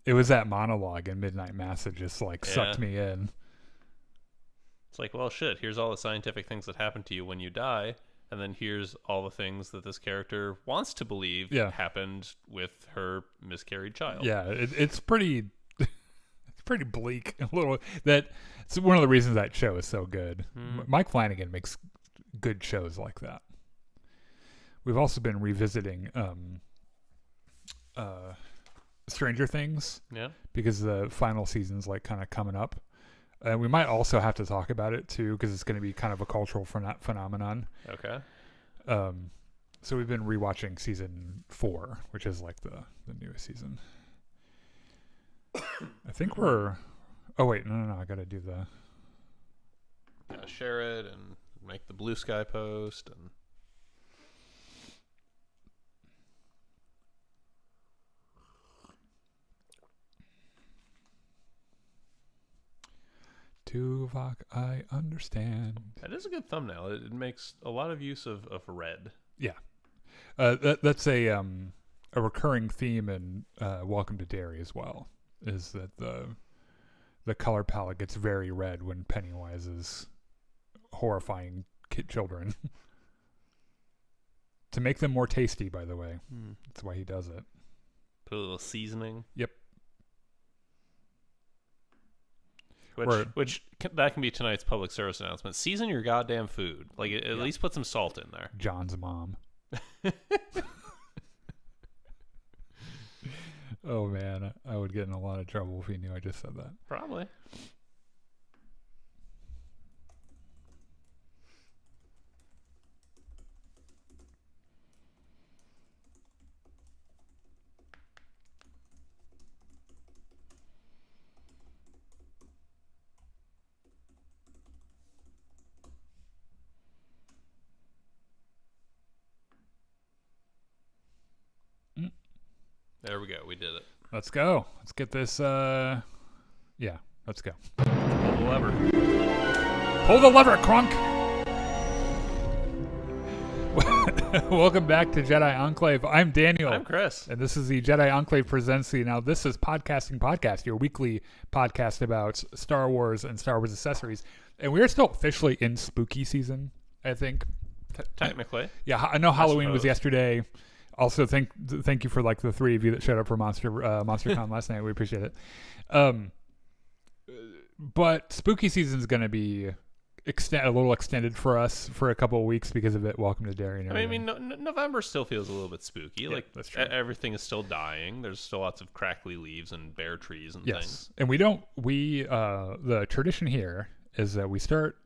It was that monologue in Midnight Mass that just like sucked me in. It's like, well, shit, here's all the scientific things that happen to you when you die, and then here's all the things that this character wants to believe happened with her miscarried child. Yeah, it's pretty it's pretty bleak. A little that it's one of the reasons that show is so good. Mike Flanagan makes good shows like that. We've also been revisiting Stranger Things. Yeah. Because the final season's like kind of coming up. We might also have to talk about it too, because it's going to be kind of a cultural phenomenon. Okay. So we've been rewatching season 4, which is like the newest season. I think we're. Oh wait, no! I got to do the. Gotta share it and make the Blue Sky post and. Tuvok, I understand. That is a good thumbnail. It makes a lot of use of red. Yeah, that's a recurring theme in Welcome to Derry as well. Is that the color palette gets very red when Pennywise is horrifying children. To make them more tasty, by the way. That's why he does it. Put a little seasoning. Yep. Which that can be tonight's public service announcement. Season your goddamn food. Like at least put some salt in there. John's mom. Oh man, I would get in a lot of trouble if he knew I just said that. Probably. There we go. We did it. Let's go. Let's get this. Yeah, let's go. Pull the lever. Pull the lever, Crunk. Welcome back to Jedi Enclave. I'm Daniel. I'm Chris. And this is the Jedi Enclave Presents the. Now, this is Podcasting Podcast, your weekly podcast about Star Wars and Star Wars accessories. And we are still officially in spooky season, I think. Technically. Yeah, I know Halloween was yesterday. Also, thank you for like the 3 of you that showed up for MonsterCon last night. We appreciate it. But spooky season is going to be a little extended for us for a couple of weeks because of it. Welcome to Derry. I mean, November still feels a little bit spooky. Yeah, like that's true. Everything is still dying. There's still lots of crackly leaves and bare trees and things. And the tradition here is that we start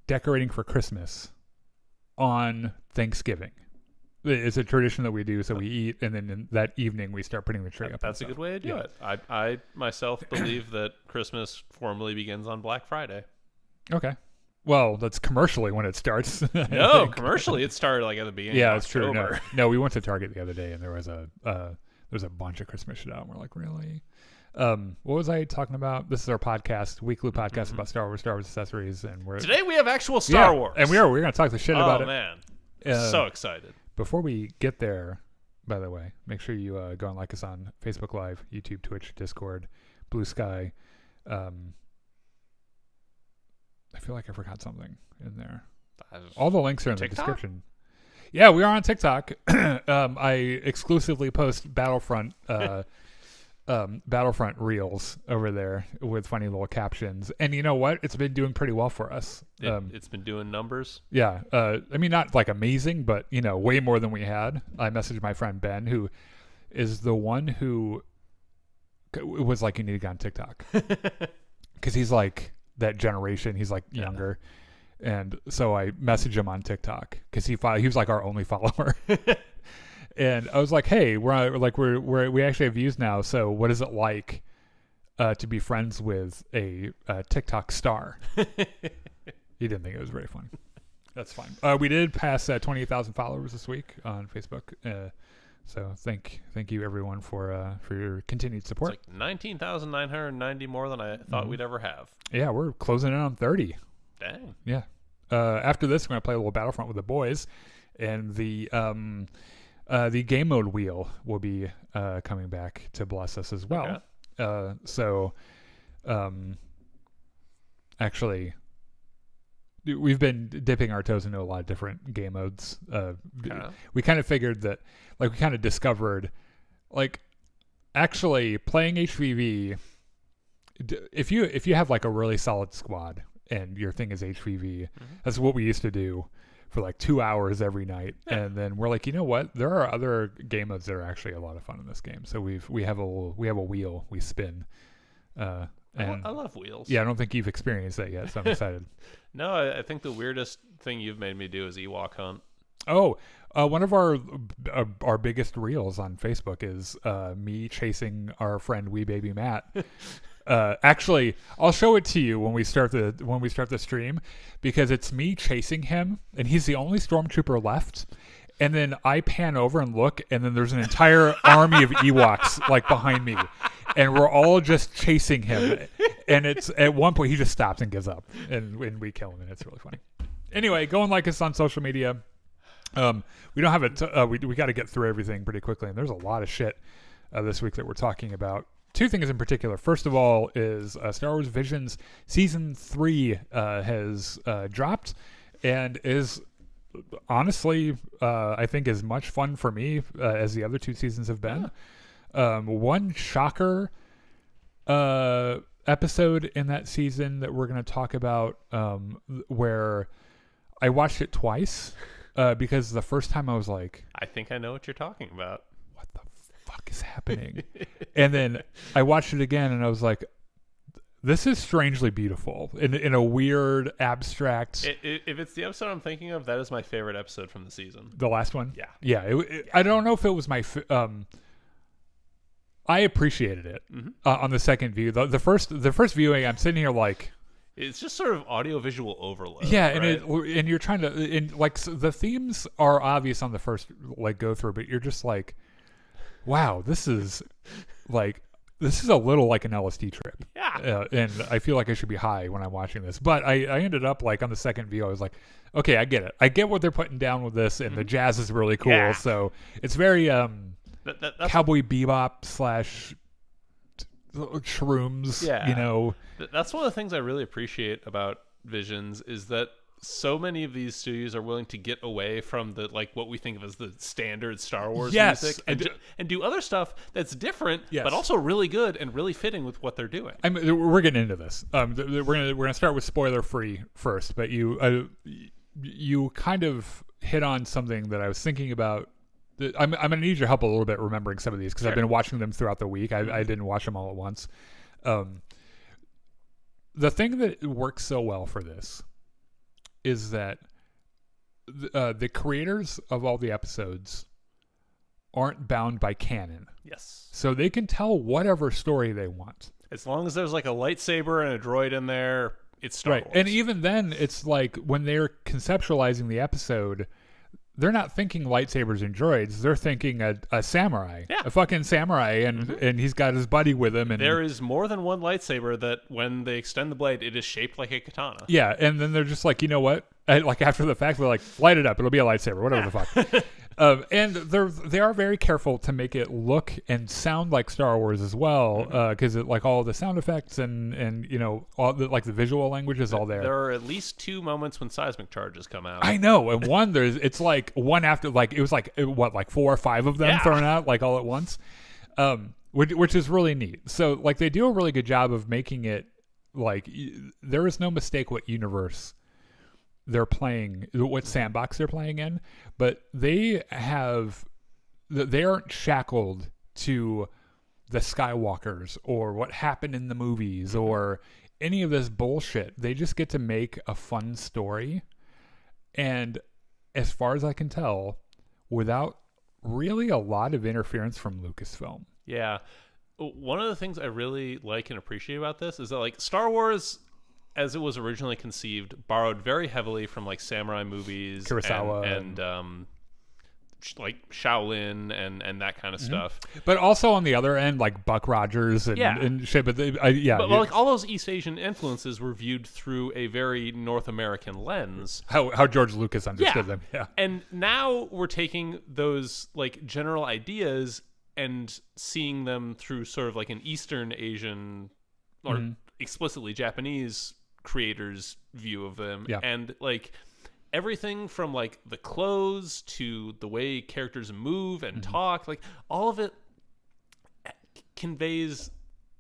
decorating for Christmas on Thanksgiving. It's a tradition that we do, so we eat, and then in that evening we start putting the tree up. That's a good way to do it. I myself believe that Christmas formally begins on Black Friday. Okay. Well, that's commercially when it starts. No, commercially it started like at the beginning. Yeah, of it's true. October. No, we went to Target the other day, and there was a bunch of Christmas shit out, and we're like, really? What was I talking about? This is our podcast, weekly podcast about Star Wars accessories, and today we have actual Star Wars, and we're going to talk the shit about it. Oh man, so excited! Before we get there, by the way, make sure you go and like us on Facebook Live, YouTube, Twitch, Discord, Blue Sky. I feel like I forgot something in there. All the links are in TikTok? the description. Yeah, we are on TikTok. I exclusively post Battlefront reels over there with funny little captions. And you know what? It's been doing pretty well for us. It's been doing numbers. Yeah. I mean, not like amazing, but, way more than we had. I messaged my friend Ben, who is the one who was like, you need to get on TikTok. Because he's like that generation. He's like younger. And so I messaged him on TikTok because he was like our only follower. And I was like, hey, we actually have views now. So what is it like to be friends with a TikTok star? He didn't think it was very fun. That's fine. We did pass 28,000 followers this week on Facebook. So thank you everyone for your continued support. It's like 19,990 more than I thought we'd ever have. Yeah, we're closing in on 30. Dang. Yeah. After this, we're gonna play a little Battlefront with the boys, and the The game mode wheel will be coming back to bless us as well. Okay. Actually, we've been dipping our toes into a lot of different game modes. We kind of figured that, like, we kind of discovered, like, actually playing HVV, if you have like a really solid squad and your thing is HVV, that's what we used to do for like 2 hours every night. And then we're like, you know what? There are other game modes that are actually a lot of fun in this game. So we have a wheel we spin. And I love wheels. Yeah, I don't think you've experienced that yet, so I'm excited. No, I think the weirdest thing you've made me do is Ewok hunt. Oh, one of our biggest reels on Facebook is me chasing our friend Wee Baby Matt. Actually, I'll show it to you when we start the stream, because it's me chasing him, and he's the only stormtrooper left. And then I pan over and look, and then there's an entire army of Ewoks like behind me, and we're all just chasing him. And it's at one point he just stops and gives up, and we kill him, and it's really funny. Anyway, go and like us on social media. We don't have we got to get through everything pretty quickly, and there's a lot of shit this week that we're talking about. Two things in particular. First of all is Star Wars Visions Season 3 has dropped, and is honestly, I think, as much fun for me as the other two seasons have been. One shocker episode in that season that we're going to talk about, where I watched it twice, because the first time I was like, I think I know what you're talking about. What the fuck is happening? And then I watched it again, and I was like, this is strangely beautiful in a weird, abstract. If it's the episode I'm thinking of, that is my favorite episode from the season. The last one? Yeah. Yeah. I don't know if it was my... I appreciated it on the second view. The first viewing, I'm sitting here like... It's just sort of audiovisual overload. Yeah, right? and you're trying to... And like, so the themes are obvious on the first like go through, but you're just like, wow, this is a little like an LSD trip. Yeah. And I feel like I should be high when I'm watching this. But I ended up, like, on the second view, I was like, okay, I get it. I get what they're putting down with this, and the jazz is really cool. Yeah. So it's very Cowboy Bebop / shrooms, yeah. You know. That's one of the things I really appreciate about Visions, is that so many of these studios are willing to get away from the, like, what we think of as the standard Star Wars music and do other stuff that's different, but also really good and really fitting with what they're doing. We're getting into this. We're gonna start with spoiler free first, but you kind of hit on something that I was thinking about. I'm gonna need your help a little bit remembering some of these, because I've been watching them throughout the week. I didn't watch them all at once. The thing that works so well for this is that the creators of all the episodes aren't bound by canon. Yes. So they can tell whatever story they want. As long as there's like a lightsaber and a droid in there, it's Star Wars. And even then, it's like when they're conceptualizing the episode, they're not thinking lightsabers and droids. They're thinking a samurai, a fucking samurai, and he's got his buddy with him. And there is more than one lightsaber that, when they extend the blade, it is shaped like a katana. Yeah, and then they're just like, you know what? Like, after the fact, they're like, light it up. It'll be a lightsaber, whatever the fuck. And they are very careful to make it look and sound like Star Wars as well, because like all the sound effects and you know, all the, like, the visual language is all there. There are at least 2 moments when seismic charges come out. I know, and one it's like one after, like, it was like like 4 or 5 of them thrown out like all at once, which is really neat. So like they do a really good job of making it like there is no mistake what universe they're playing, what sandbox they're playing in, but they aren't shackled to the Skywalkers or what happened in the movies or any of this bullshit. They just get to make a fun story, and as far as I can tell, without really a lot of interference from Lucasfilm. Yeah. One of the things I really like and appreciate about this is that, like, Star Wars, as it was originally conceived, borrowed very heavily from like samurai movies, Kurosawa, and like Shaolin and that kind of stuff. But also on the other end, like Buck Rogers and shit. But like all those East Asian influences were viewed through a very North American lens. How George Lucas understood them. Yeah. And now we're taking those like general ideas and seeing them through sort of like an Eastern Asian or explicitly Japanese creators' view of them. Yeah. And like everything from like the clothes to the way characters move and talk, like all of it conveys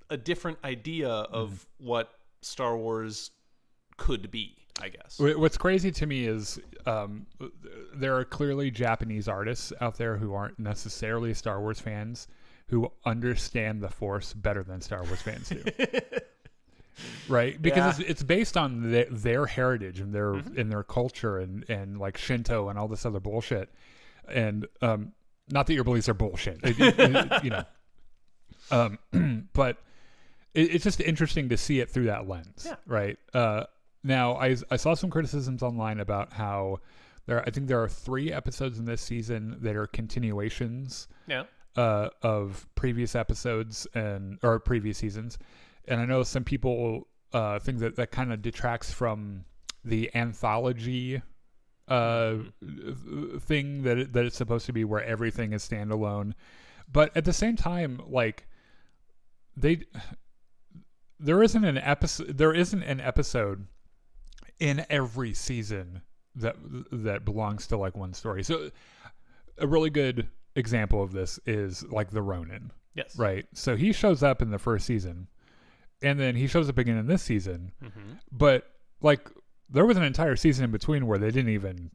a different idea of what Star Wars could be, I guess. What's crazy to me is there are clearly Japanese artists out there who aren't necessarily Star Wars fans who understand the Force better than Star Wars fans do. Right? Because it's based on their heritage and their culture and like Shinto and all this other bullshit. And not that your beliefs are bullshit, but it's just interesting to see it through that lens. Yeah. Right? Now, I saw some criticisms online about how I think there are 3 episodes in this season that are continuations of previous episodes or previous seasons. And I know some people think that kind of detracts from the anthology thing that it's supposed to be, where everything is standalone. But at the same time, like there isn't an episode in every season that belongs to like one story. So a really good example of this is like the Ronin. Yes. Right. So he shows up in the first season, and then he shows up again in this season. But like there was an entire season in between where they didn't even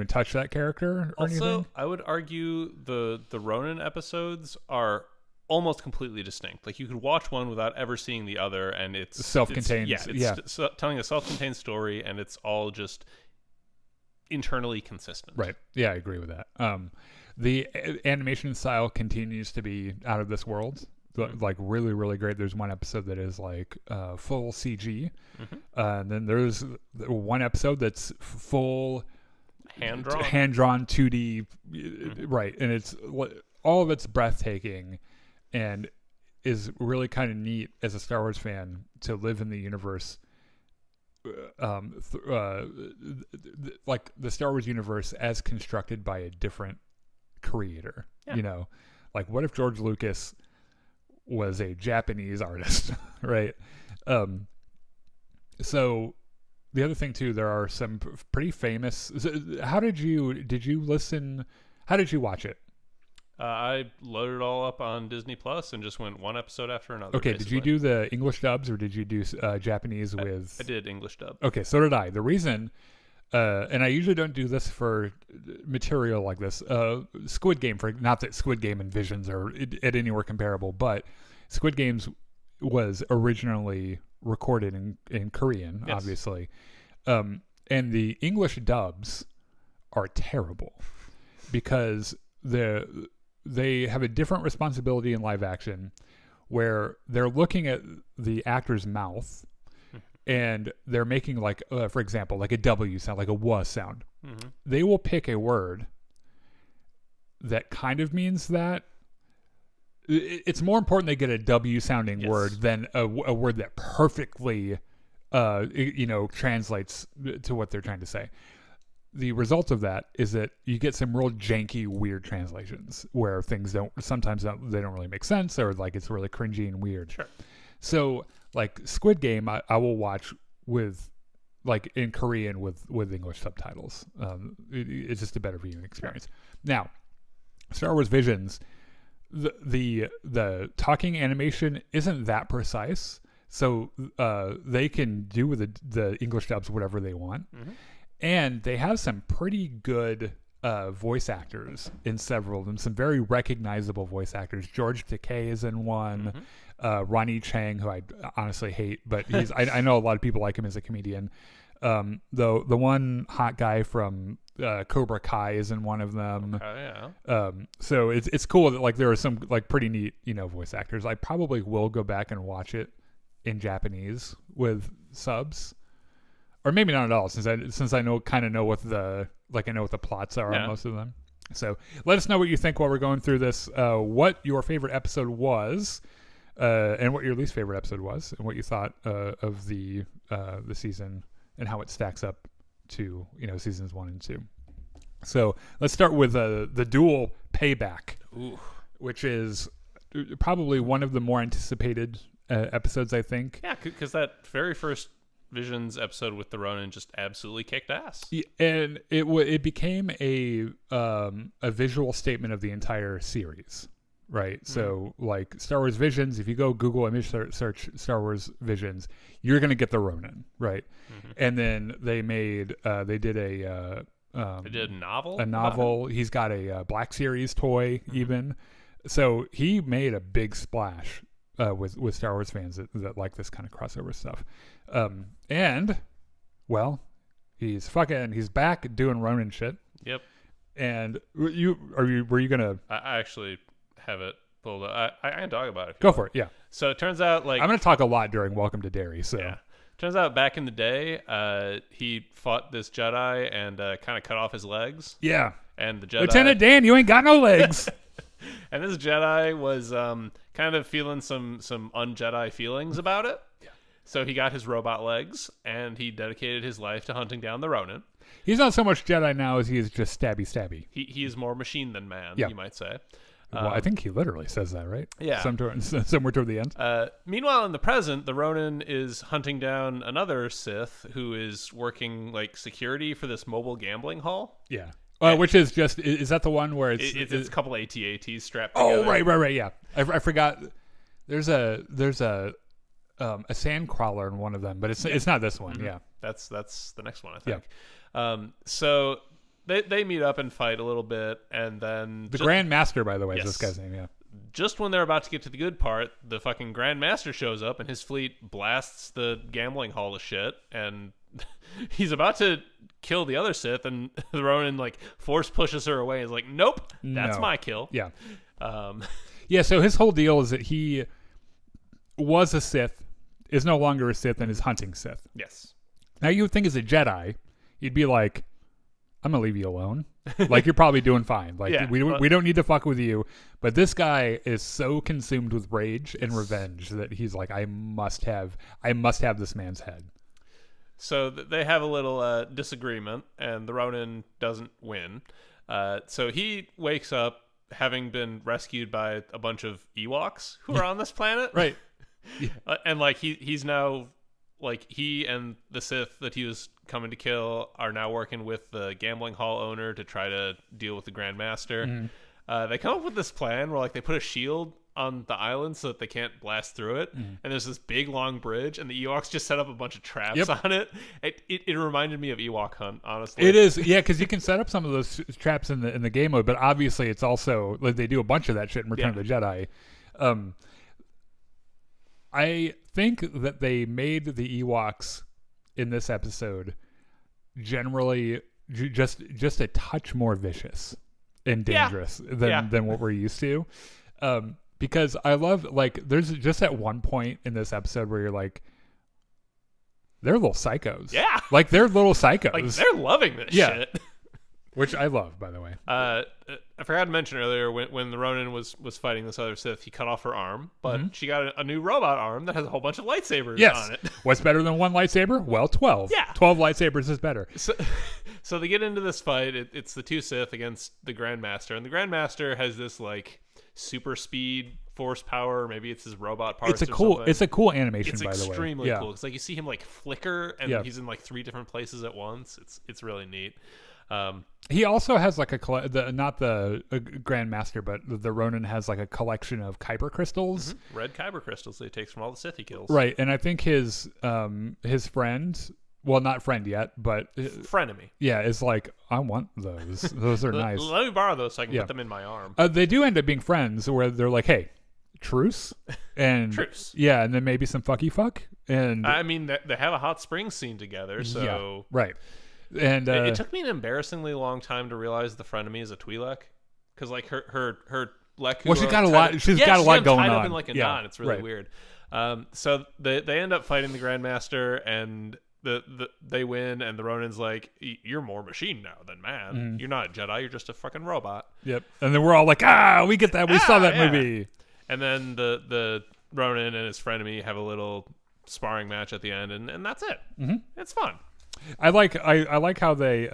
touch that character or anything. I would argue the Ronin episodes are almost completely distinct. Like you could watch one without ever seeing the other, and it's self-contained. It's telling a self-contained story, and it's all just internally consistent. Right. Yeah, I agree with that. The animation style continues to be out of this world. Like really, really great. There's one episode that is like full CG, and then there's one episode that's full hand-drawn 2D. Right, and it's all of it's breathtaking, and is really kind of neat as a Star Wars fan to live in the universe. Like the Star Wars universe as constructed by a different creator. Like what if George Lucas was a Japanese artist? Right. So the other thing too, there are some pretty famous. Did you watch it? I loaded it all up on Disney Plus and just went one episode after another. Okay, basically. Did you do the English dubs or did you do Japanese with? I did English dub. Okay, so did I. The reason, and I usually don't do this for material like this. Squid Game, not that Squid Game and Visions are at anywhere comparable, but Squid Games was originally recorded in Korean, yes. Obviously, and the English dubs are terrible because they have a different responsibility in live action where they're looking at the actor's mouth and they're making like, for example, like a W sound, like a W sound. Mm-hmm. They will pick a word that kind of means that. It's more important they get a W sounding yes. word than a word that perfectly, translates to what they're trying to say. The result of that is that you get some real janky, weird translations where things don't really make sense, or like it's really cringy and weird. Sure. So like Squid Game, I will watch with like in Korean with English subtitles. It's just a better viewing experience. Sure. Now, Star Wars Visions, the talking animation isn't that precise, so they can do with the English dubs whatever they want. Mm-hmm. And they have some pretty good voice actors in several of them. Some very recognizable voice actors. George Takei is in one. Mm-hmm. Ronnie Chang, who I honestly hate, but he's I know a lot of people like him as a comedian. The one hot guy from Cobra Kai is in one of them. Okay, yeah. So it's cool that like there are some like pretty neat voice actors. I probably will go back and watch it in Japanese with subs. Or maybe not at all, since I kind of know what the Like I know what the plots are on most of them. So let us know what you think while we're going through this. What your favorite episode was, and what your least favorite episode was, and what you thought of the season and how it stacks up to seasons 1 and 2. So let's start with the duel payback, which is probably one of the more anticipated episodes, I think. Yeah, because that very first Visions episode with the Ronin just absolutely kicked ass. And it became a visual statement of the entire series, right? Mm-hmm. So like Star Wars Visions, if you go Google image search Star Wars Visions, you're going to get the Ronin, right? Mm-hmm. And then they did a novel. A novel. He's got a Black Series toy, even. So he made a big splash with Star Wars fans that like this kind of crossover stuff. And he's back doing Ronin shit. Yep. And were you gonna? I actually have it pulled up. I can talk about it. Go for it. Yeah. So it turns out I'm gonna talk a lot during Welcome to Derry. So yeah. Turns out back in the day, he fought this Jedi and kind of cut off his legs. Yeah. And the Jedi, Lieutenant Dan, you ain't got no legs. And this Jedi was kind of feeling some un-Jedi feelings about it. Yeah. So he got his robot legs, and he dedicated his life to hunting down the Ronin. He's not so much Jedi now as he is just stabby. He is more machine than man, you might say. Well, I think he literally says that, right? Yeah. Somewhere toward the end. Meanwhile, in the present, the Ronin is hunting down another Sith who is working like security for this mobile gambling hall. Yeah. Which is is that the one where it's a couple AT-ATs strapped together? Oh, right, yeah. I forgot. There's a sand crawler in one of them, but it's not this one. Mm-hmm. Yeah. That's the next one, I think. Yeah. So they meet up and fight a little bit, and then the Grand Master, by the way, is this guy's name. Yeah. Just when they're about to get to the good part, the fucking Grand Master shows up, and his fleet blasts the gambling hall to shit, and he's about to kill the other Sith, and the Ronin force pushes her away. He's like, "Nope, that's my kill." Yeah. Yeah. So his whole deal is that he was a Sith, is no longer a Sith, and is hunting Sith. Yes. Now you would think as a Jedi, you'd be like, I'm gonna leave you alone. You're probably doing fine. We don't need to fuck with you. But this guy is so consumed with rage and revenge that he's like, I must have this man's head. So they have a little disagreement, and the Ronin doesn't win. So he wakes up having been rescued by a bunch of Ewoks who are on this planet. Right. And he's now he and the Sith that he was coming to kill are now working with the gambling hall owner to try to deal with the Grand Master. Mm-hmm. They come up with this plan where they put a shield on the island so that they can't blast through it. Mm-hmm. And there's this big long bridge, and the Ewoks just set up a bunch of traps on it. It reminded me of Ewok Hunt, honestly. It is, yeah, because you can set up some of those traps in the game mode, but obviously it's also they do a bunch of that shit in Return of the Jedi. I think that they made the Ewoks in this episode generally just a touch more vicious and dangerous than what we're used to. Because I love there's just at one point in this episode where you're like, they're little psychos. Yeah. They're little psychos. They're loving this shit. Which I love, by the way. I forgot to mention earlier when the Ronin was fighting this other Sith, he cut off her arm, but she got a new robot arm that has a whole bunch of lightsabers on it. What's better than one lightsaber? Well, 12. Yeah. 12 lightsabers is better. So they get into this fight. It's the two Sith against the Grand Master, and the Grand Master has this super speed force power. Maybe it's his robot parts. It's a cool animation, by the way. It's extremely cool. It's you see him flicker, and he's in 3 different places at once. It's really neat. He also has not the Grand Master, but the Ronin has a collection of kyber crystals, red kyber crystals that he takes from all the Sith he kills. Right, and I think his friend, well, not friend yet, but frenemy. Yeah, is I want those. Those are nice. Let me borrow those so I can put them in my arm. They do end up being friends, where they're like, hey, truce, and truce. Yeah, and then maybe some fucky fuck, and I mean they have a hot spring scene together, so right. And it took me an embarrassingly long time to realize the frenemy is a Twi'lek, because her Leku. Well, she's got a lot. She's got a lot going tied on. Up in a knot. It's really weird. So they end up fighting the Grand Master, and they win, and the Ronin's like, you're more machine now than man. Mm. You're not a Jedi. You're just a fucking robot. Yep. And then we're all like, we get that. We saw that movie. And then the Ronin and his frenemy have a little sparring match at the end, and that's it. Mm-hmm. It's fun. I like how they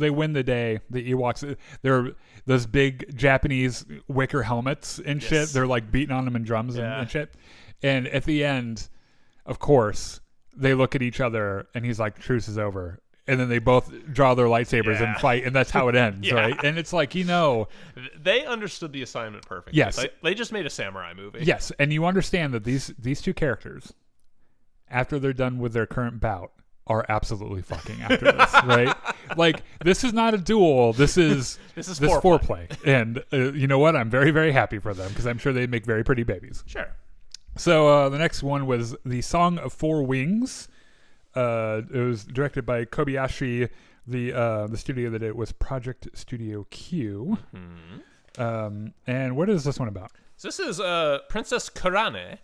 win the day. The Ewoks, they're those big Japanese wicker helmets and shit. They're like beating on them in drums and shit. And at the end, of course, they look at each other and he's like, truce is over. And then they both draw their lightsabers and fight, and that's how it ends, right? And it's like, they understood the assignment perfectly. Yes. They just made a samurai movie. Yes, and you understand that these two characters, after they're done with their current bout, are absolutely fucking after this, right? Like, this is not a duel. This is foreplay. And you know what? I'm very, very happy for them because I'm sure they make very pretty babies. Sure. So the next one was The Song of Four Wings. It was directed by Kobayashi. The studio that it was Project Studio Q. Mm-hmm. And what is this one about? So this is Princess Kurane.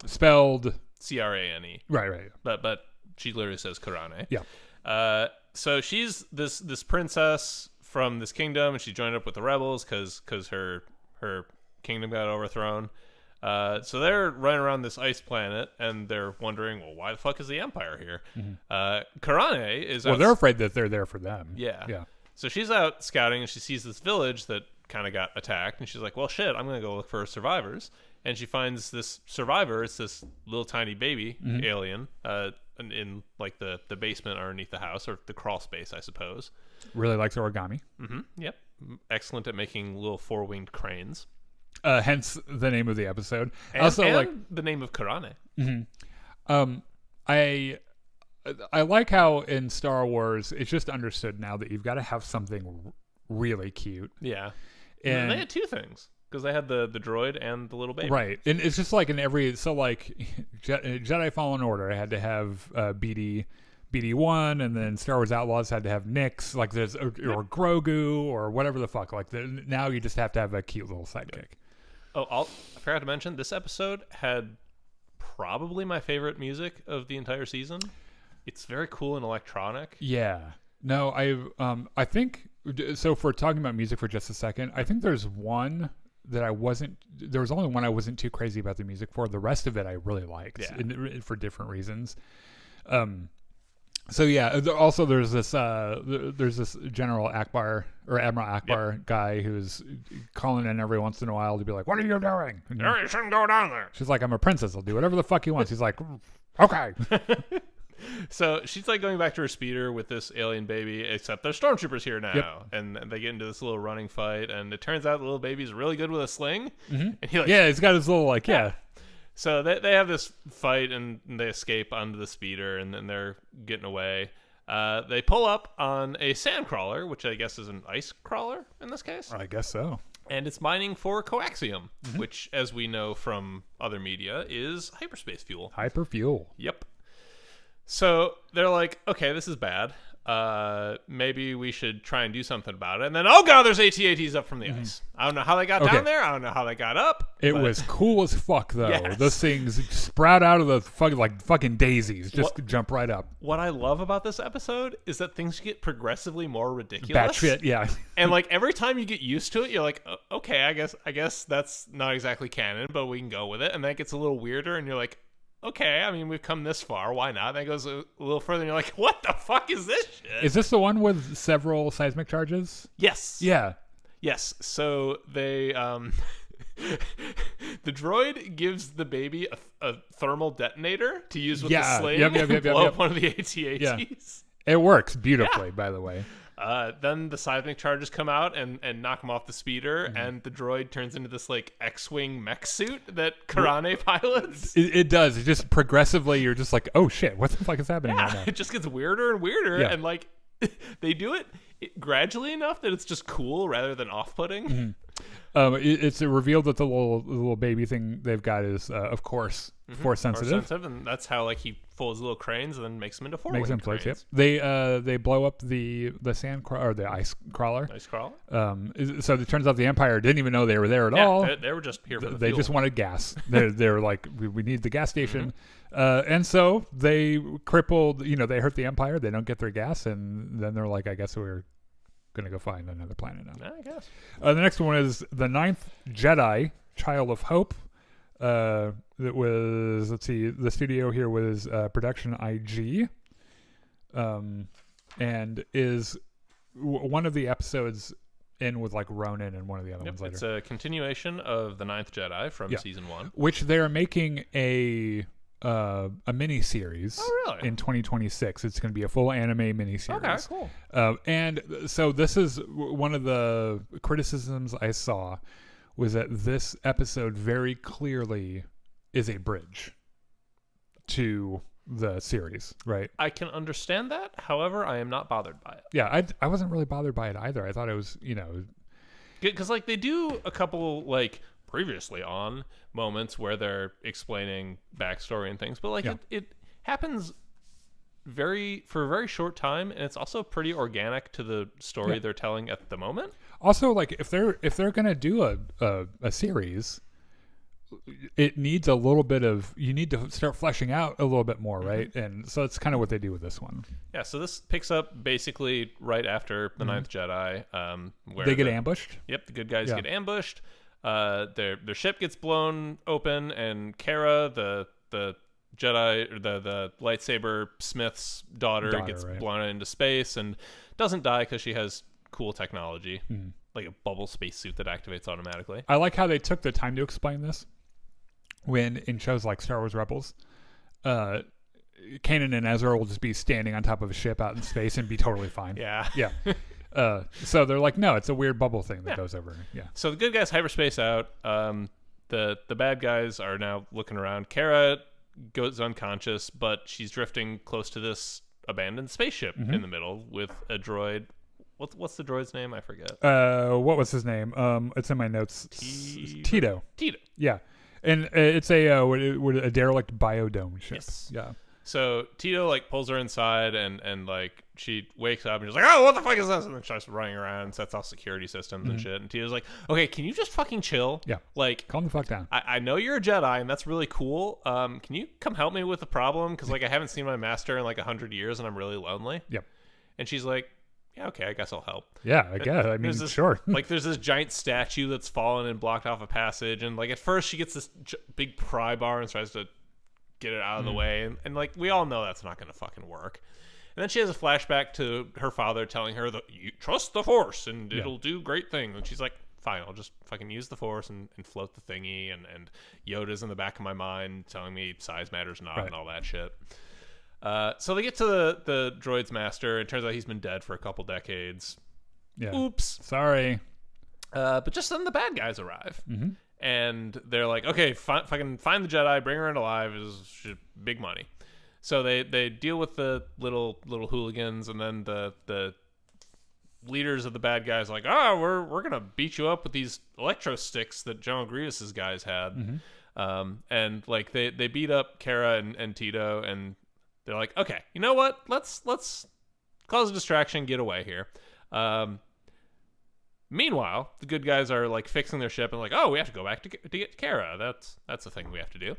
Spelled Crane. Right. But she literally says Kurane. Yeah. So she's this princess from this kingdom, and she joined up with the rebels because her kingdom got overthrown. So they're running around this ice planet, and they're wondering, well, why the fuck is the Empire here? Mm-hmm. Kurane is... Well, they're afraid that they're there for them. Yeah. So she's out scouting, and she sees this village that kind of got attacked, and she's like, well, shit, I'm going to go look for survivors. And she finds this survivor. It's this little tiny baby alien in like the basement underneath the house, or the crawl space, I suppose. Really likes origami. Mm-hmm. Yep. Excellent at making little four-winged cranes. Hence the name of the episode. And, also, and like the name of Kurane. Mm-hmm. I like how in Star Wars it's just understood now that you've got to have something really cute. Yeah, and they had two things because they had the droid and the little baby. Right, and it's just like in every Jedi Fallen Order, I had to have BD1, and then Star Wars Outlaws had to have Nix, like there's or Grogu or whatever the fuck. Like now you just have to have a cute little sidekick. Oh, I forgot to mention this episode had probably my favorite music of the entire season. It's very cool and electronic. Yeah. No, I think so. For talking about music for just a second, I think there's one that there was only one I wasn't too crazy about the music for. The rest of it I really liked for different reasons. So yeah, also there's this General Akbar or Admiral Akbar guy who's calling in every once in a while to be like, "What are you doing?" And you shouldn't go down there. She's like, "I'm a princess. I'll do whatever the fuck he wants." He's like, "Okay." So she's like going back to her speeder with this alien baby, except there's stormtroopers here now, and they get into this little running fight, and it turns out the little baby's really good with a sling. Mm-hmm. And he's got his little yeah. So they have this fight, and they escape onto the speeder, and then they're getting away. They pull up on a sand crawler, which I guess is an ice crawler in this case. I guess so. And it's mining for coaxium, which, as we know from other media, is hyperspace fuel. Hyperfuel. Yep. So they're like, okay, this is bad. Maybe we should try and do something about it. And then, oh god, there's AT-ATs up from the ice. I don't know how they got down there. I don't know how they got up. It was cool as fuck, though. Yes. Those things sprout out of the fucking daisies. Just jump right up. What I love about this episode is that things get progressively more ridiculous. Batshit, yeah. And like every time you get used to it, you're like, okay, I guess that's not exactly canon, but we can go with it. And then it gets a little weirder, and you're like, okay, I mean, we've come this far. Why not? Then it goes a little further, and you're like, what the fuck is this shit? Is this the one with several seismic charges? Yes. Yeah. Yes. So they, the droid gives the baby a thermal detonator to use with the sling and blow up one of the AT-ATs. Yeah. It works beautifully, by the way. Then the seismic charges come out and knock him off the speeder, and the droid turns into this like X-wing mech suit that Kurane pilots. It does. It just progressively, you're just like, oh shit, what the fuck is happening right now? It just gets weirder and weirder, and like they do it gradually enough that it's just cool rather than off-putting. It's revealed that the little baby thing they've got is, of course, force sensitive, and that's how like he folds little cranes and then makes them into four-winged cranes. Yep. They blow up the sand or the ice crawler. So it turns out the Empire didn't even know they were there at all. They were just here for the They fuel. just wanted gas. They're like, we need the gas station. And so they crippled, they hurt the Empire. They don't get their gas. And then they're like, I guess we're going to go find another planet now. I guess. The next one is the Ninth Jedi, Child of Hope. That was, let's see, the studio here was Production IG. And is one of the episodes in with like Ronin and one of the other ones later. It's a continuation of the Ninth Jedi from season 1. Which they're making a mini series in 2026. It's going to be a full anime mini series. Okay, cool. And so this is one of the criticisms I saw was that this episode very clearly is a bridge to the series, right? I can understand that. However, I am not bothered by it. Yeah, I wasn't really bothered by it either. I thought it was, because like they do a couple like previously on moments where they're explaining backstory and things, but like it happens for a very short time, and it's also pretty organic to the story they're telling at the moment. Also, like if they're gonna do a series, it needs a little bit of, you need to start fleshing out a little bit more, right? And so it's kind of what they do with this one. Yeah, so this picks up basically right after the Ninth Jedi, where they get ambushed. Yep, the good guys get ambushed. Their ship gets blown open, and Kara, the Jedi, or the lightsaber smith's daughter gets blown into space and doesn't die because she has cool technology, like a bubble spacesuit that activates automatically. I like how they took the time to explain this. When in shows like Star Wars Rebels, Kanan and Ezra will just be standing on top of a ship out in space and be totally fine. Yeah. So they're like, no, it's a weird bubble thing that goes over. Yeah. So the good guys hyperspace out. The bad guys are now looking around. Kara goes unconscious, but she's drifting close to this abandoned spaceship in the middle with a droid. What's the droid's name? I forget. What was his name? It's in my notes. Tito. Yeah. And it's a derelict biodome ship. Yes. Yeah. So Tito like pulls her inside and like she wakes up and she's like, oh, what the fuck is this? And then starts running around and sets off security systems and shit. And Tito's like, okay, can you just fucking chill? Yeah. Like, calm the fuck down. I know you're a Jedi and that's really cool. Can you come help me with the problem? Because like I haven't seen my master in like 100 years and I'm really lonely. Yep. And she's like, yeah, okay, I guess I'll help. Yeah, I guess. I mean, sure. Like, there's this giant statue that's fallen and blocked off a passage, and like at first she gets this big pry bar and tries to get it out of the way, and like we all know that's not going to fucking work. And then she has a flashback to her father telling her that you trust the Force and it'll do great things, and she's like, fine, I'll just fucking use the Force and float the thingy, and Yoda's in the back of my mind telling me size matters not and all that shit. So they get to the droid's master. It turns out he's been dead for a couple decades. Yeah. Oops. Sorry. But just then the bad guys arrive. And they're like, okay, fucking find the Jedi, bring her in alive, is big money. So they deal with the little hooligans, and then the leaders of the bad guys are like, we're gonna beat you up with these electro sticks that General Grievous's guys had. And like they beat up Kara and Tito, and they're like, okay, you know what? Let's cause a distraction, get away here. Meanwhile, the good guys are like fixing their ship and like, oh, we have to go back to get Kara. That's the thing we have to do.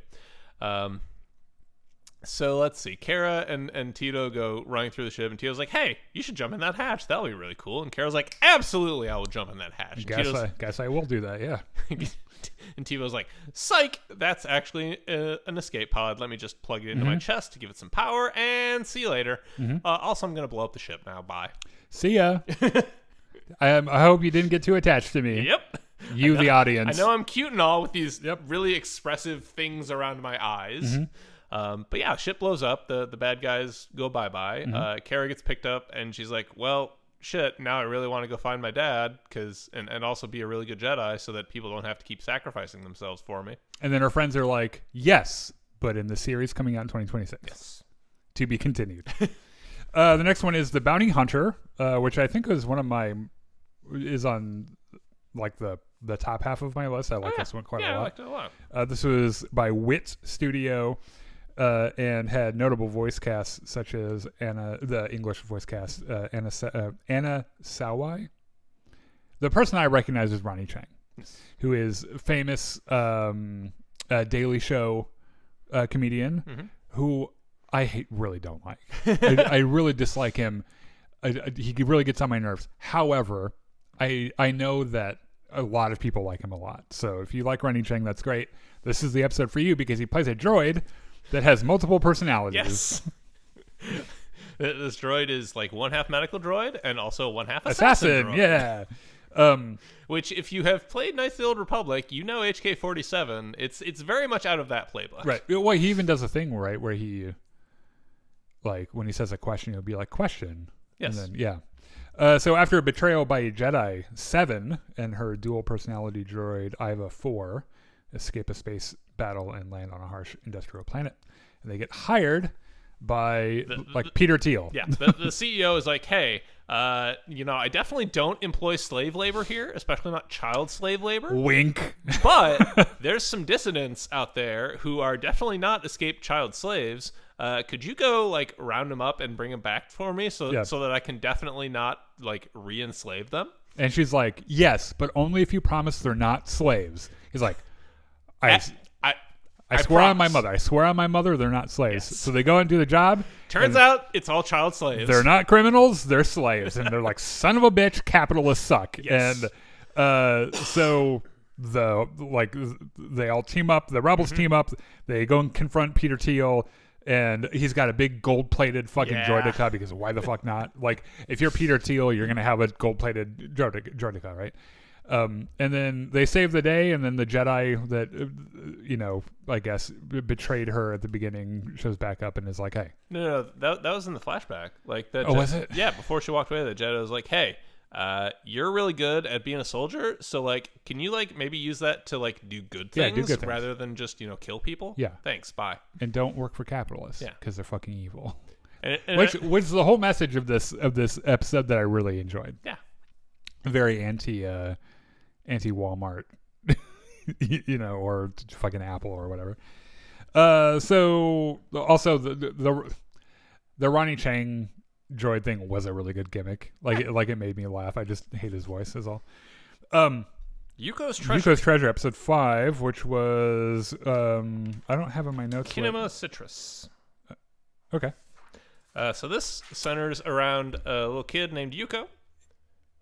So let's see. Kara and Tito go running through the ship, and Tito's like, hey, you should jump in that hatch. That'll be really cool. And Kara's like, absolutely, I will jump in that hatch. Guess I will do that, yeah. And Tito's like, psych, that's actually an escape pod. Let me just plug it into my chest to give it some power, and see you later. Also, I'm going to blow up the ship now. Bye. See ya. I hope you didn't get too attached to me. Yep. The audience. I know I'm cute and all with these really expressive things around my eyes. But yeah, ship blows up. The bad guys go bye-bye. Kara gets picked up, and she's like, well, shit, now I really want to go find my dad and also be a really good Jedi so that people don't have to keep sacrificing themselves for me. And then her friends are like, yes, but in the series coming out in 2026. Yes. To be continued. The next one is The Bounty Hunter, which I think is is on like the the top half of my list. I like this one quite a lot. I liked it a lot. This was by Wit Studio, and had notable voice casts such as the English voice cast, Anna Sawai. The person I recognize is Ronnie Chang, who is famous Daily Show comedian, who I really don't like. I really dislike him. He really gets on my nerves. However, I know that a lot of people like him a lot. So if you like Ronnie Chang, that's great. This is the episode for you because he plays a droid that has multiple personalities. Yes. This droid is like one half medical droid and also one half assassin droid. Yeah. Which, if you have played Knights of the Old Republic, you know HK-47. It's very much out of that playbook. Right. Well, he even does a thing, right, where he, like, when he says a question, he'll be like, question. Yes. And then, yeah. So after a betrayal by a Jedi, Seven and her dual personality droid Iva 4 escape a space battle and land on a harsh industrial planet. And they get hired by Peter Thiel. Yeah. The CEO is like, hey, I definitely don't employ slave labor here, especially not child slave labor. Wink. But there's some dissidents out there who are definitely not escaped child slaves. Could you go like round them up and bring them back for me so that I can definitely not like re-enslave them? And she's like, yes, but only if you promise they're not slaves. He's like, I swear on my mother. I swear on my mother they're not slaves. Yes. So they go and do the job. Turns out it's all child slaves. They're not criminals. They're slaves. And they're like, son of a bitch, capitalists suck. Yes. And so they all team up. The rebels team up. They go and confront Peter Thiel. And he's got a big gold-plated fucking droideka because why the fuck not? Like, if you're Peter Thiel, you're going to have a gold-plated droideka, right? And then they save the day, and then the Jedi that, I guess, betrayed her at the beginning shows back up and is like, hey. No, that was in the flashback. Like that. Oh, was it? Yeah, before she walked away, the Jedi was like, hey, you're really good at being a soldier, so, like, can you, like, maybe use that to, like, do good things rather than just, kill people? Yeah. Thanks, bye. And don't work for capitalists. Yeah. Because they're fucking evil. Which is the whole message of this episode that I really enjoyed. Yeah. Very anti-Walmart, or fucking Apple or whatever. So also the Ronnie Chang droid thing was a really good gimmick. Like it made me laugh. I just hate his voice is all. Yuko's Treasure, episode 5, which was I don't have in my notes. Kinema Citrus. Okay. So this centers around a little kid named Yuko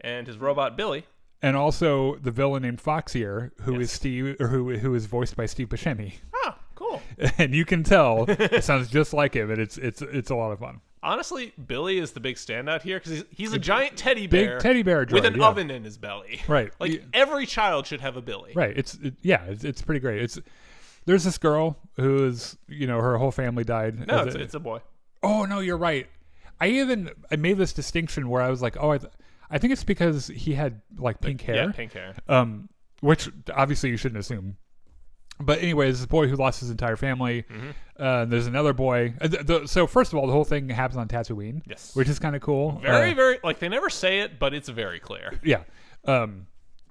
and his robot Billy. And also the villain named Foxier, who is Steve, or who is voiced by Steve Buscemi. Oh, cool! And you can tell it sounds just like him, and it's a lot of fun. Honestly, Billy is the big standout here because he's a giant teddy bear, big teddy bear droid, with an oven in his belly. Right, every child should have a Billy. Right. It's pretty great. There's this girl who is her whole family died. No, it's a boy. Oh no, you're right. I made this distinction where I was like, I think it's because he had like pink hair. Yeah, pink hair. Which obviously you shouldn't assume. But anyways, this boy who lost his entire family. There's another boy. So first of all, the whole thing happens on Tatooine. Yes. Which is kind of cool. Very, very, like they never say it, but it's very clear. Yeah.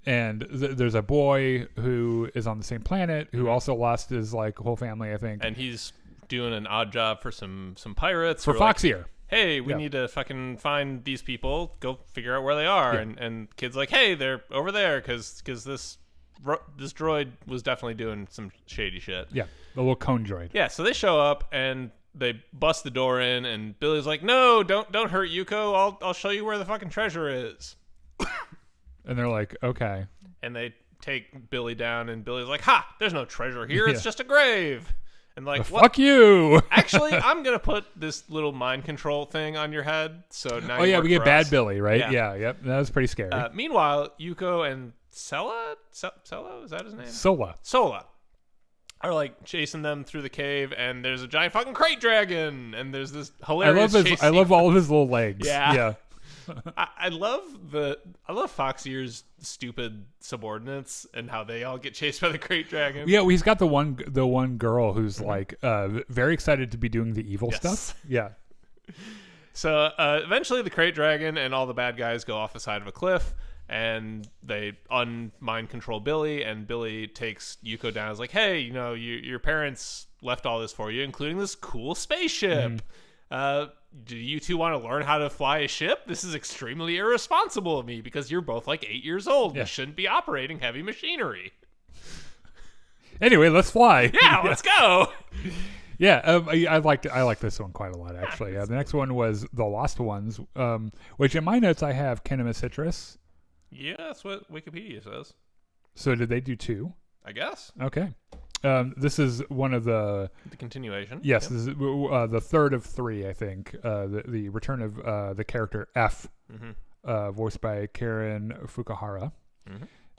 And there's a boy who is on the same planet who also lost his like whole family, I think. And he's doing an odd job for some pirates. For Foxier. Like, hey, we need to fucking find these people. Go figure out where they are. Yeah. And kid's like, hey, they're over there because this droid was definitely doing some shady shit. Yeah, the little cone droid. Yeah, so they show up and they bust the door in, and Billy's like, no, don't hurt Yuko. I'll show you where the fucking treasure is. And they're like, okay. And they take Billy down, and Billy's like, ha, there's no treasure here. It's just a grave. And like, what? Fuck you. Actually, I'm going to put this little mind control thing on your head. So now we get Bad Billy, right? Yeah, yep. That was pretty scary. Meanwhile, Yuko and Sela, is that his name? Sola. Are like chasing them through the cave, and there's a giant fucking crate dragon, and there's this hilarious I love all of his little legs. Yeah. I love Foxier's stupid subordinates and how they all get chased by the crate dragon. Yeah, well, he's got the one girl who's like very excited to be doing the evil stuff. Yeah. So eventually the crate dragon and all the bad guys go off the side of a cliff, and they unmind control Billy, and Billy takes Yuko down. Is like, hey, your parents left all this for you, including this cool spaceship. Do you two want to learn how to fly a ship? This is extremely irresponsible of me because you're both like 8 years old. You shouldn't be operating heavy machinery. Anyway, let's fly. Yeah, let's go. Yeah, I like this one quite a lot, actually. The next one was The Lost Ones, which in my notes I have Kinema Citrus. Yeah, that's what Wikipedia says. So did they do 2? I guess. Okay. This is one of the continuation. Yes, yep. This is the third of 3, I think. The return of the character F, voiced by Karen Fukuhara.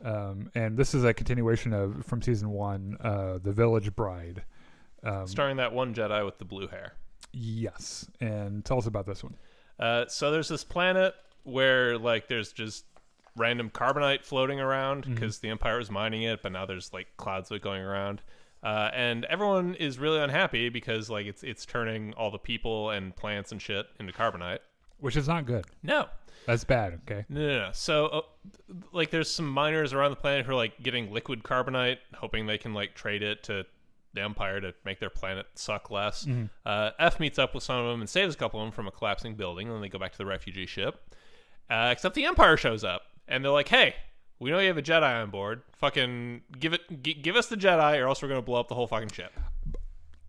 And this is a continuation from season 1, The Village Bride. Starring that one Jedi with the blue hair. Yes. And tell us about this one. So there's this planet where there's just random carbonite floating around because the Empire is mining it, but now there's clouds of it going around. And everyone is really unhappy because it's turning all the people and plants and shit into carbonite. Which is not good. No. That's bad, okay? No. So, there's some miners around the planet who are getting liquid carbonite, hoping they can trade it to the Empire to make their planet suck less. F meets up with some of them and saves a couple of them from a collapsing building, and then they go back to the refugee ship. Except the Empire shows up, and they're like, hey, we know you have a Jedi on board. Fucking give us the Jedi, or else we're going to blow up the whole fucking ship.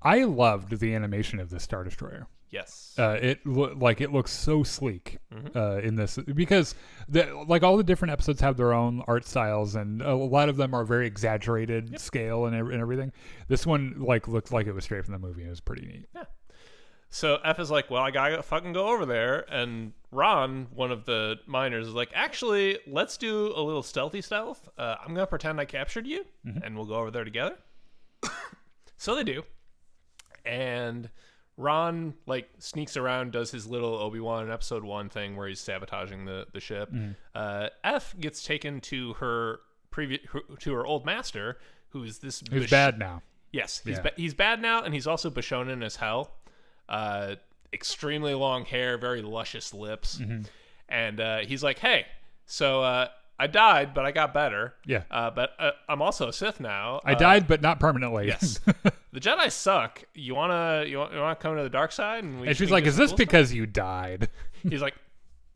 I loved the animation of the Star Destroyer. Yes. It looks so sleek in this because all the different episodes have their own art styles, and a lot of them are very exaggerated scale and everything. This one looked like it was straight from the movie. It was pretty neat. Yeah. So F is like, well, I gotta fucking go over there, and Ron, one of the miners, is like, actually, let's do a little stealthy stealth. I'm gonna pretend I captured you, and we'll go over there together. So they do, and Ron sneaks around, does his little Obi-Wan in episode 1 thing where he's sabotaging the ship. F gets taken to her old master, who's bad now. Yes, he's bad now, and he's also Bishonen as hell. Extremely long hair, very luscious lips, and he's like, hey, so I died, but I got better. Yeah. But I'm also a Sith now. I died, but not permanently. Yes. The Jedi suck. You wanna come to the dark side? And she's like, is this because you died? He's like,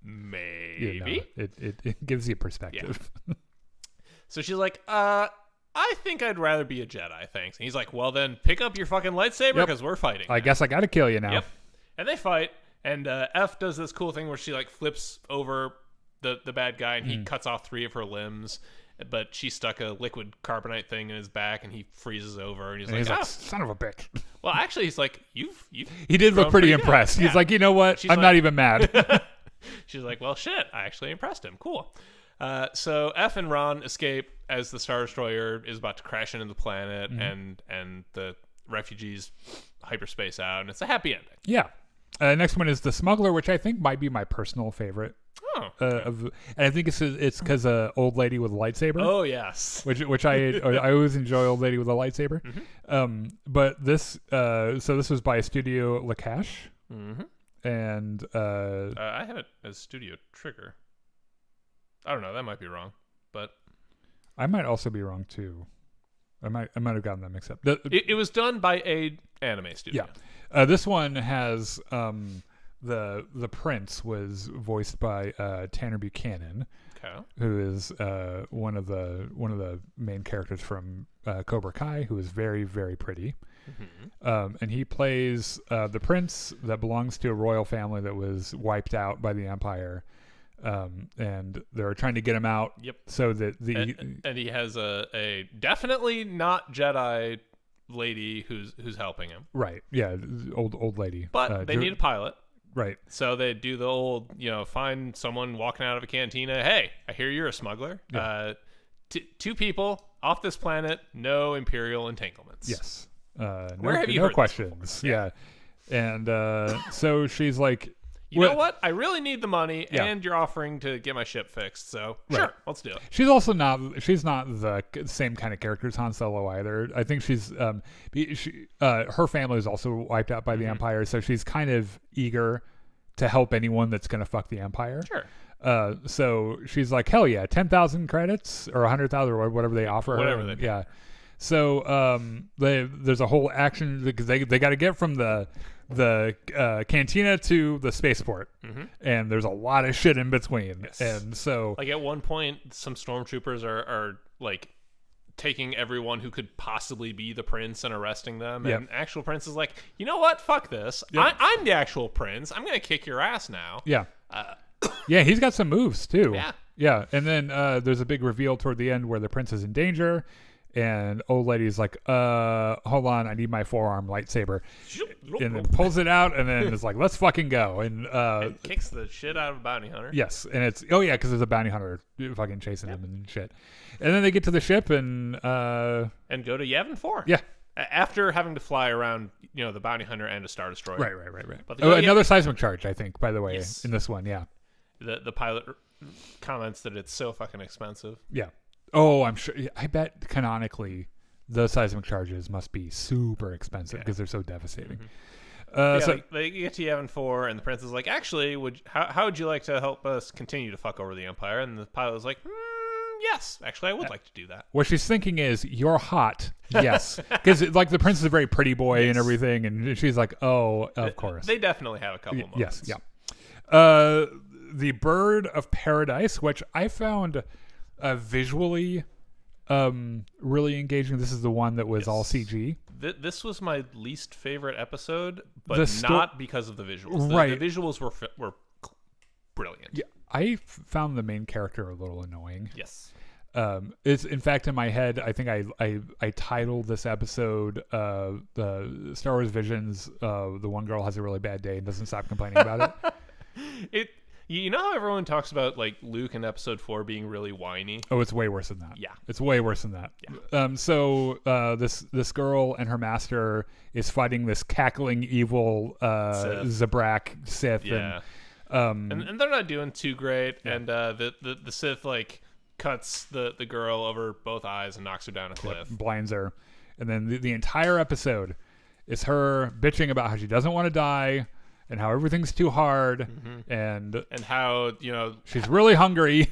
maybe. It gives you perspective. Yeah. So she's like, I think I'd rather be a Jedi, thanks. And he's like, well, then pick up your fucking lightsaber because we're fighting. I guess I gotta kill you now. Yep. And they fight, and F does this cool thing where she flips over the bad guy, and he cuts off 3 of her limbs, but she stuck a liquid carbonite thing in his back, and he freezes over, and he's like, son of a bitch. Well, actually, he's like, you've he did look pretty impressed. He's like, you know what? I'm not even mad. She's like, well, shit, I actually impressed him. Cool. So F and Ron escape as the Star Destroyer is about to crash into the planet, and the refugees hyperspace out, and it's a happy ending. Yeah. Next one is The Smuggler, which I think might be my personal favorite. And I think it's because old lady with a lightsaber. Oh yes, which I always enjoy old lady with a lightsaber. But this this was by Studio Lakash, and I have it as Studio Trigger. I don't know, that might be wrong, but I might also be wrong too. I might have gotten that mixed up. It was done by a anime studio. Yeah, this one has the prince was voiced by Tanner Buchanan, who is one of the main characters from Cobra Kai, who is very, very pretty. And he plays the prince that belongs to a royal family that was wiped out by the Empire. And they're trying to get him out. Yep. So that and he has a definitely not Jedi lady who's helping him. Right. Yeah. Old lady. But they need a pilot. Right. So they do the old, find someone walking out of a cantina. Hey, I hear you're a smuggler. Yeah. 2 people off this planet, no Imperial entanglements. Yes. Where have you heard questions? Yeah. And so she's like, you know what? I really need the money, and you're offering to get my ship fixed. So sure, let's do it. She's also not the same kind of character as Han Solo either. I think she's her family is also wiped out by the Empire, so she's kind of eager to help anyone that's going to fuck the Empire. Sure. So she's like, hell yeah, 10,000 credits or 100,000 or whatever they offer. Whatever they do. Yeah. So there's a whole action because they got to get from the cantina to the spaceport, and there's a lot of shit in between. Yes. And so, like, at one point, some stormtroopers are like taking everyone who could possibly be the prince and arresting them. And actual prince is like, you know what? Fuck this. I'm the actual prince. I'm gonna kick your ass now. Yeah. Yeah, he's got some moves too. Yeah. Yeah. And then there's a big reveal toward the end where the prince is in danger. And old lady's like, hold on, I need my forearm lightsaber. And then pulls it out and then is like, let's fucking go. And kicks the shit out of a bounty hunter. Yes. And it's, oh yeah, because there's a bounty hunter fucking chasing him and shit. And then they get to the ship and go to Yavin 4. Yeah. After having to fly around, the bounty hunter and a Star Destroyer. Right. But another seismic charge, I think, by the way, yes. in this one, yeah. The pilot comments that it's so fucking expensive. Yeah. Oh, I'm sure. I bet canonically the seismic charges must be super expensive because they're so devastating. So they get to Yavin 4, and the prince is like, actually, how would you like to help us continue to fuck over the Empire? And the pilot is like, yes, actually, I would like to do that. What she's thinking is, you're hot. Yes. Because like the prince is a very pretty boy and everything. And she's like, oh, of course. They definitely have a couple moments. Yes, yeah. The Bird of Paradise, which I found visually really engaging. This is the one that was all CG. This was my least favorite episode, but not because of the visuals. The visuals were brilliant. Yeah, I found the main character a little annoying. Yes. It's in fact in my head. I think I titled this episode the Star Wars Visions. The one girl has a really bad day and doesn't stop complaining about it. You know how everyone talks about like Luke in Episode 4 being really whiny? Oh, it's way worse than that. Yeah, it's way worse than that. Yeah. So this girl and her master is fighting this cackling evil Zabrak Sith. Yeah. And they're not doing too great. Yeah. And the Sith like cuts the girl over both eyes and knocks her down a cliff. Blinds her. And then the entire episode is her bitching about how she doesn't want to die. And how everything's too hard, and how she's really hungry.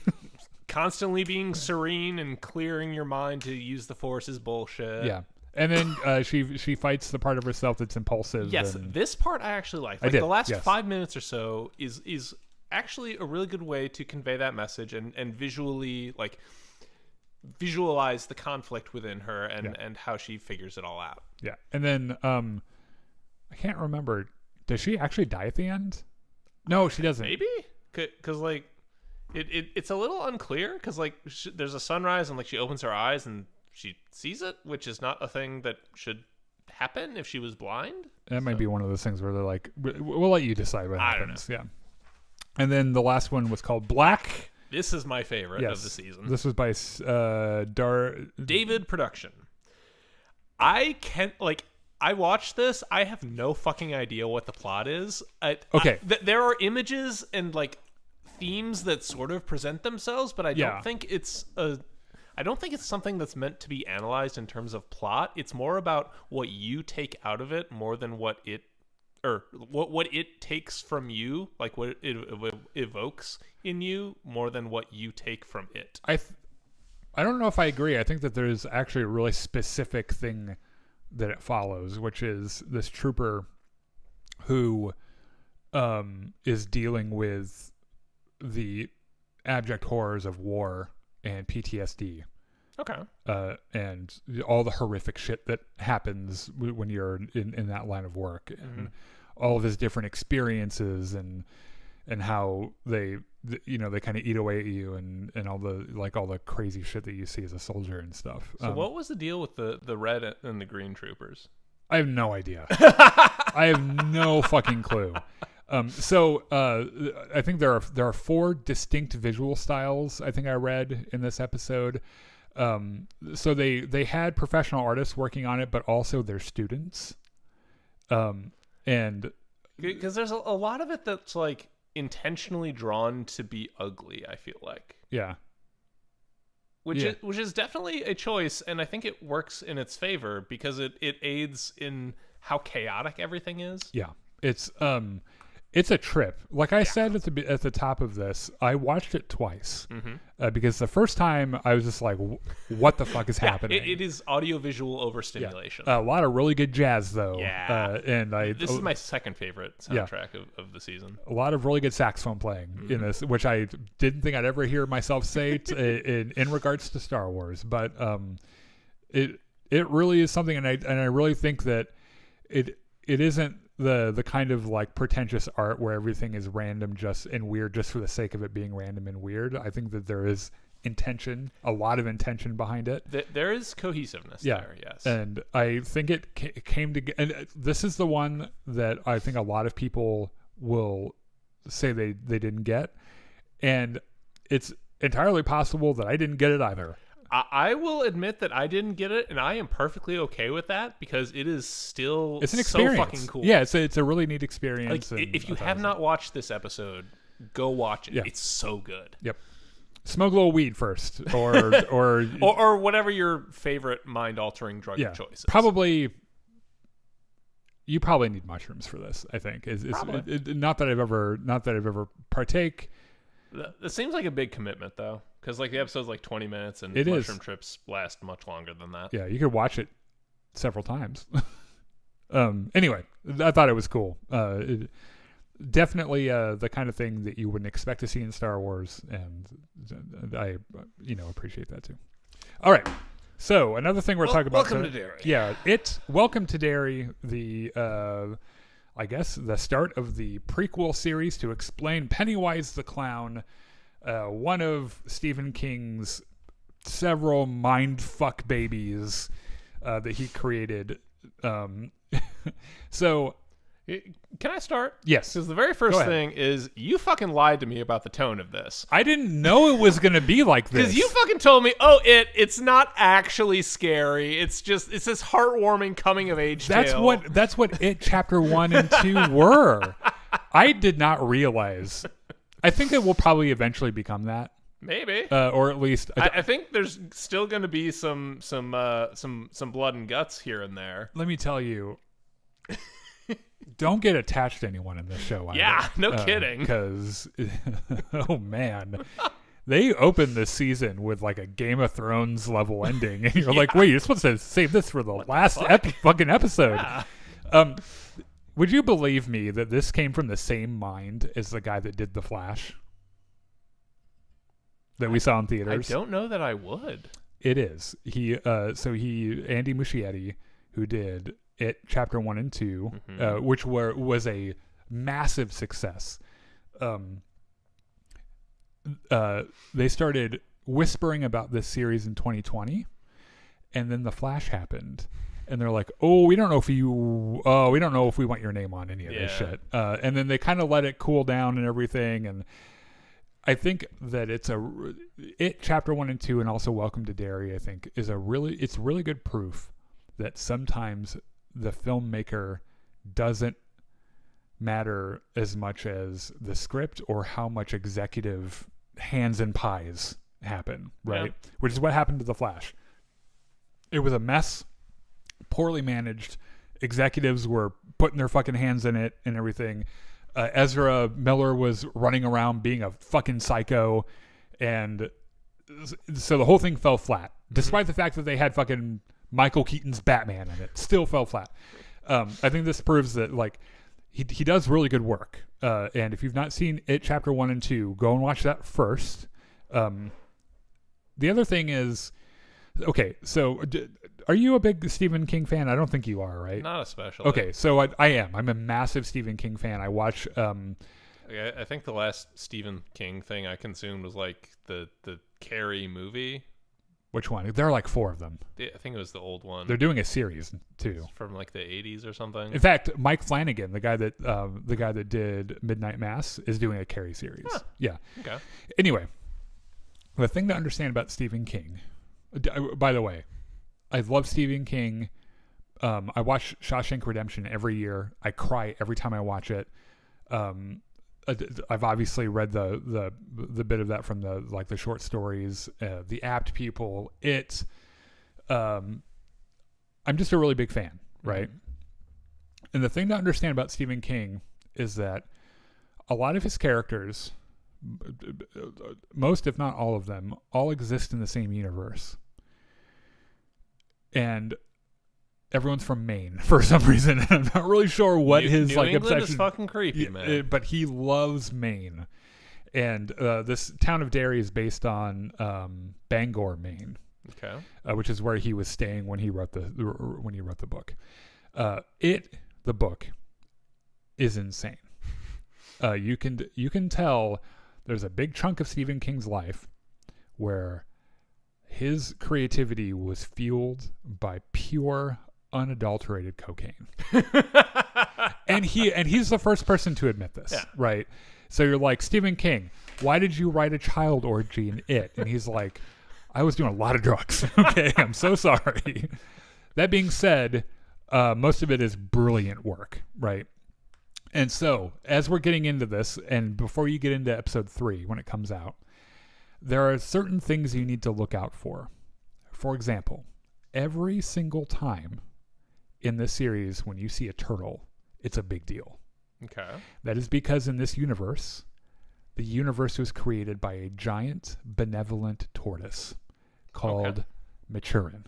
Constantly being serene and clearing your mind to use the Force is bullshit. Yeah, and then she fights the part of herself that's impulsive. Yes, this part I actually like. The last 5 minutes or so is actually a really good way to convey that message and visually visualize the conflict within her and how she figures it all out. Yeah, and then I can't remember. Does she actually die at the end? No, she doesn't. Maybe? Because, it's a little unclear. Because, there's a sunrise and, she opens her eyes and she sees it, which is not a thing that should happen if she was blind. That might be one of those things where they're like, we'll let you decide what happens. I don't know. Yeah. And then the last one was called Black. This is my favorite of the season. This was by David Production. I watched this. I have no fucking idea what the plot is. There are images and themes that sort of present themselves, but I don't think it's something that's meant to be analyzed in terms of plot. It's more about what you take out of it more than what it takes from you, what it evokes in you more than what you take from it. I don't know if I agree. I think that there's actually a really specific thing that it follows, which is this trooper who is dealing with the abject horrors of war and PTSD. Okay. And all the horrific shit that happens when you're in that line of work, and all of his different experiences and how they kind of eat away at you and all the crazy shit that you see as a soldier and stuff. So what was the deal with the red and the green troopers? I have no idea. I have no fucking clue. So I think there are 4 distinct visual styles I think I read in this episode. So they had professional artists working on it, but also their students. And because there's a lot of it that's intentionally drawn to be ugly, I feel like. Yeah. Which is definitely a choice, and I think it works in its favor because it aids in how chaotic everything is. Yeah. It's it's a trip. Like I said at the top of this, I watched it twice because the first time I was just like, "What the fuck is happening?" It is audiovisual overstimulation. A lot of really good jazz, though. Yeah, this is my second favorite soundtrack of the season. A lot of really good saxophone playing in this, which I didn't think I'd ever hear myself say in regards to Star Wars, but it really is something, and I really think that it isn't the kind of like pretentious art where everything is random and weird just for the sake of it being random and weird. I think that there is intention, a lot of intention behind it. There is cohesiveness there, yes. And I think it came together. And this is the one that I think a lot of people will say they didn't get. And it's entirely possible that I didn't get it either. I will admit that I didn't get it, and I am perfectly okay with that because it is still it's an experience. So fucking cool. Yeah, it's a really neat experience. Like, if you have not watched this episode, go watch it. Yeah. It's so good. Yep. Smoke a little weed first, or whatever your favorite mind-altering drug of choice is. Probably. You probably need mushrooms for this. I think not that I've ever partake. That seems like a big commitment, though, because like the episode's like 20 minutes, and mushroom trips last much longer than that. Yeah, you could watch it several times. Anyway, I thought it was cool. Definitely the kind of thing that you wouldn't expect to see in Star Wars, and I appreciate that too. All right. So another thing we're talking about. Welcome to Derry. Yeah, Welcome to Derry, I guess the start of the prequel series to explain Pennywise the Clown, one of Stephen King's several mindfuck babies that he created. So... Can I start? Yes. Because the very first thing is you fucking lied to me about the tone of this. I didn't know it was going to be like this. Because you fucking told me, it's not actually scary. It's this heartwarming coming of age tale. That's what It Chapter 1 and 2 were. I did not realize. I think it will probably eventually become that. Maybe. Or at least I think there's still going to be some blood and guts here and there. Let me tell you. Don't get attached to anyone in this show. Yeah, no kidding. Because, oh man, they opened this season with like a Game of Thrones level ending, and you're like, wait, you're supposed to save this for the last fucking episode. Yeah. Would you believe me that this came from the same mind as the guy that did The Flash that we saw in theaters? I don't know that I would. It is. Andy Muschietti, who did It Chapter 1 and 2, which was a massive success. They started whispering about this series in 2020, and then The Flash happened, and they're like, we don't know if we want your name on any of this shit. And then they kind of let it cool down and everything, and I think that It Chapter 1 and 2 and also Welcome to Derry, I think, it's really good proof that sometimes the filmmaker doesn't matter as much as the script or how much executive hands and pies happen, right? Yeah. Which is what happened to The Flash. It was a mess, poorly managed. Executives were putting their fucking hands in it and everything. Ezra Miller was running around being a fucking psycho, and so the whole thing fell flat. Despite the fact that they had fucking Michael Keaton's Batman in it, still fell flat. I think this proves that like he does really good work. And if you've not seen It Chapter 1 and 2, go and watch that first. The other thing is, okay, so are you a big Stephen King fan? I don't think you are, right? Not especially. Okay, so I am. I'm a massive Stephen King fan. I watch... I think the last Stephen King thing I consumed was like the Carrie movie. Which one? There are like 4 of them. I think it was the old one. They're doing a series too. From like the 80s or something. In fact, Mike Flanagan, the guy that did Midnight Mass, is doing a Carrie series. Huh. Yeah. Okay. Anyway, the thing to understand about Stephen King, by the way, I love Stephen King. I watch Shawshank Redemption every year. I cry every time I watch it. I've obviously read the bit of that from the short stories, The Apt People. I'm just a really big fan, right? Mm-hmm. And the thing to understand about Stephen King is that a lot of his characters, most if not all of them, all exist in the same universe. And everyone's from Maine for some reason. I'm not really sure what his New England obsession is fucking creepy, man. But he loves Maine. And this town of Derry is based on Bangor, Maine. Okay. Which is where he was staying when he wrote the book. The book is insane. You can tell there's a big chunk of Stephen King's life where his creativity was fueled by pure, unadulterated cocaine. and he's the first person to admit this, right? So you're like, Stephen King, why did you write a child orgy in It? And he's like, I was doing a lot of drugs. Okay, I'm so sorry. That being said, most of it is brilliant work, right? And so, as we're getting into this, and before you get into episode 3, when it comes out, there are certain things you need to look out for. For example, every single time in this series when you see a turtle, it's a big deal. Okay. That is because in this universe, the universe was created by a giant benevolent tortoise called Maturin.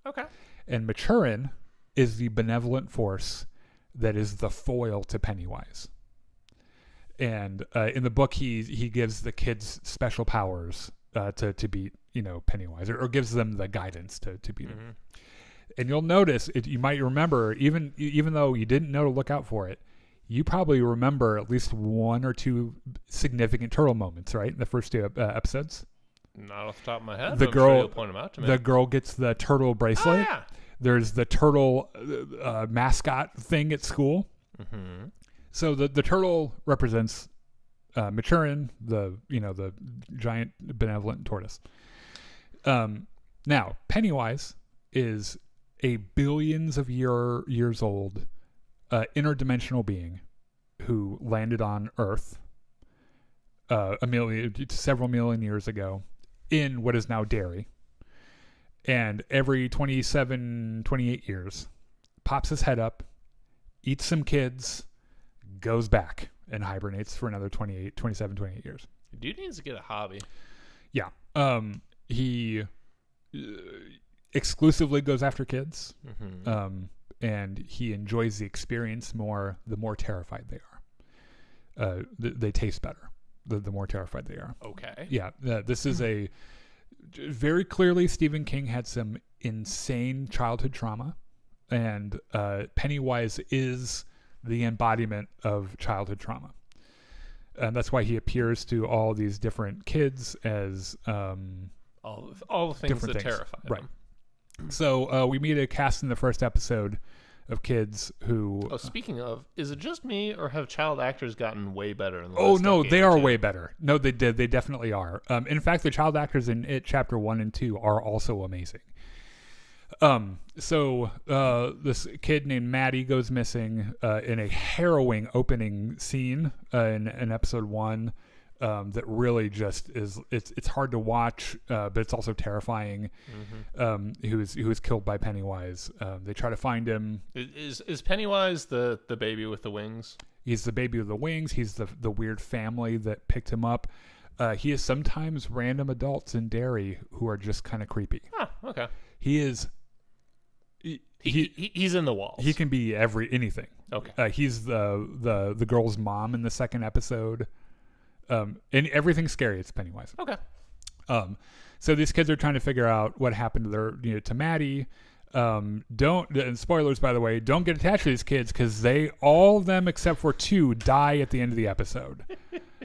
Okay. And Maturin is the benevolent force that is the foil to Pennywise. And in the book, he gives the kids special powers to beat, Pennywise, or gives them the guidance to beat him. And you'll notice, you might remember, even though you didn't know to look out for it, you probably remember at least one or two significant turtle moments, right? In the first 2 episodes. Not off the top of my head. The girl, sure you'll point them out to me. The girl gets the turtle bracelet. Oh, yeah. There's the turtle mascot thing at school. Mm-hmm. So the turtle represents Maturin, the giant benevolent tortoise. Now Pennywise is a billions of years old interdimensional being who landed on Earth several million years ago in what is now Derry. And every 28 years, pops his head up, eats some kids, goes back and hibernates for another 28 years. Dude needs to get a hobby. Yeah. He exclusively goes after kids. Mm-hmm. And he enjoys the experience more the more terrified they are. They taste better the more terrified they are. Okay. Yeah. This is very clearly Stephen King had some insane childhood trauma, and Pennywise is the embodiment of childhood trauma. And that's why he appears to all these different kids as all the things that terrify them. Right. So we meet a cast in the first episode of kids who... Oh, speaking of, is it just me, or have child actors gotten way better in the last no, they are way better. No, they did. They definitely are. In fact, the child actors in It Chapter 1 and 2 are also amazing. So this kid named Maddie goes missing in a harrowing opening scene in episode 1. That really just is it's hard to watch, but it's also terrifying. Mm-hmm. Who was killed by Pennywise. They try to find him. Is Pennywise the baby with the wings? He's the baby with the wings. He's the weird family that picked him up. He is sometimes random adults in Derry who are just kind of creepy. Ah, okay. He is. He's in the walls. He can be anything. Okay. He's the girl's mom in the second episode. And everything's scary. It's Pennywise. Okay. So these kids are trying to figure out what happened to to Maddie. And spoilers, by the way, don't get attached to these kids because all of them except for 2 die at the end of the episode.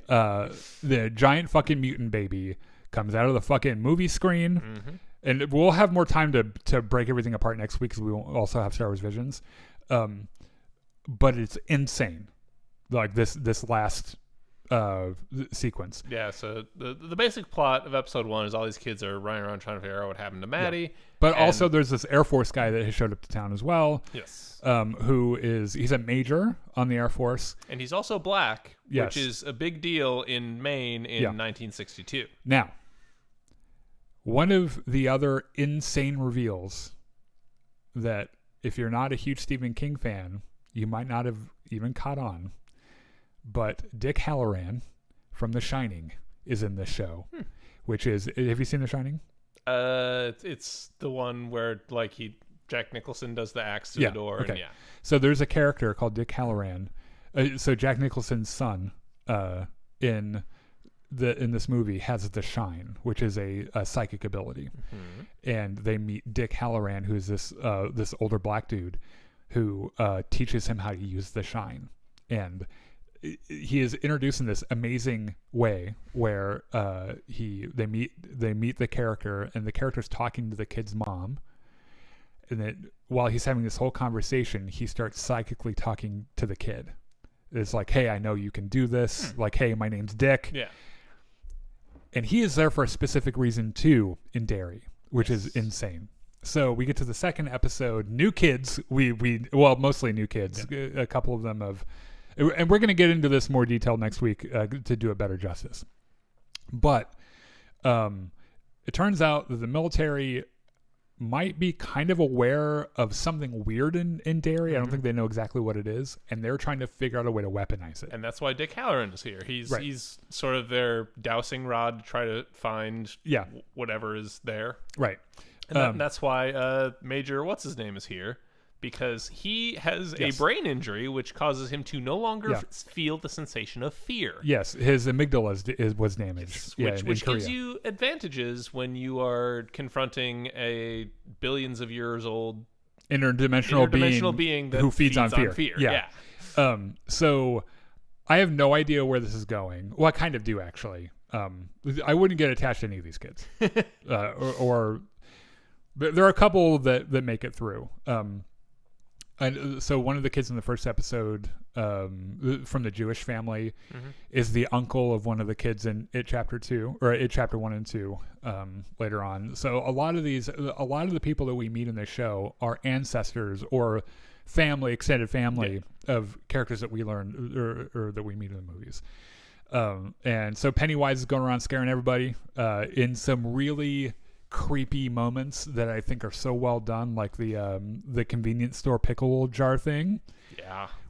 The giant fucking mutant baby comes out of the fucking movie screen. Mm-hmm. And we'll have more time to break everything apart next week because we will also have Star Wars Visions. But it's insane. Like this last sequence. Yeah, so the basic plot of episode 1 is all these kids are running around trying to figure out what happened to Maddie. Yeah. But also there's this Air Force guy that has showed up to town as well. Yes. He's a major on the Air Force. And he's also black, which is a big deal in Maine in 1962. Now, one of the other insane reveals that if you're not a huge Stephen King fan, you might not have even caught on, but Dick Hallorann from The Shining is in this show, which is, have you seen The Shining? It's the one where like Jack Nicholson does the axe to the door. Okay. And So there's a character called Dick Hallorann. So Jack Nicholson's son in this movie has the Shine, which is a psychic ability, and they meet Dick Hallorann, who's this older black dude who teaches him how to use the Shine, and he is introduced in this amazing way where they meet the character, and the character's talking to the kid's mom, and then while he's having this whole conversation, he starts psychically talking to the kid. It's like, hey, I know you can do this. Like, hey, my name's Dick. Yeah. And he is there for a specific reason too in Derry, which is insane. So we get to the second episode. New kids. Well, mostly new kids. Yeah. A couple of them have, and we're going to get into this more detail next week to do it better justice. But it turns out that the military might be kind of aware of something weird in Derry. I don't think they know exactly what it is, and they're trying to figure out a way to weaponize it. And that's why Dick Hallorann is here. He's sort of their dowsing rod to try to find whatever is there. Right. And that's why Major what's-his-name is here, because he has a brain injury which causes him to no longer feel the sensation of fear. Yes, his amygdala was damaged. Which gives you advantages when you are confronting a billions of years old interdimensional being that who feeds on fear. Yeah. So I have no idea where this is going. Well, I kind of do, actually. I wouldn't get attached to any of these kids. or there are a couple that make it through. And so one of the kids in the first episode from the Jewish family is the uncle of one of the kids in It Chapter 2 or It Chapter 1 and 2 later on. So a lot of the people that we meet in this show are ancestors or extended family of characters that we learn or that we meet in the movies. And so Pennywise is going around scaring everybody in some really creepy moments that I think are so well done, like the convenience store pickle jar thing,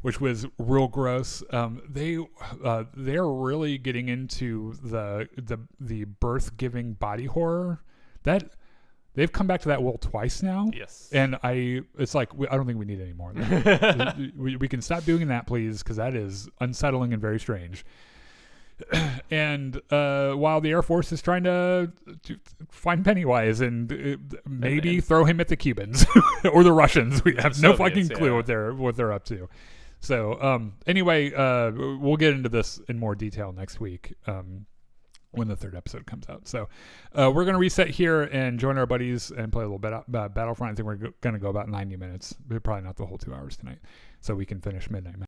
which was real gross. They're really getting into the birth giving body horror that they've come back to that well twice now. Yes, and it's like I don't think we need any more of that. we can stop doing that, please, because that is unsettling and very strange. And while the Air Force is trying to find Pennywise and maybe throw him at the Cubans or the Russians, we have no fucking clue what they're up to. So anyway, we'll get into this in more detail next week when the third episode comes out. So we're going to reset here and join our buddies and play a little bit Battlefront. I think we're going to go about 90 minutes, but probably not the whole 2 hours tonight, so we can finish Midnight Mass.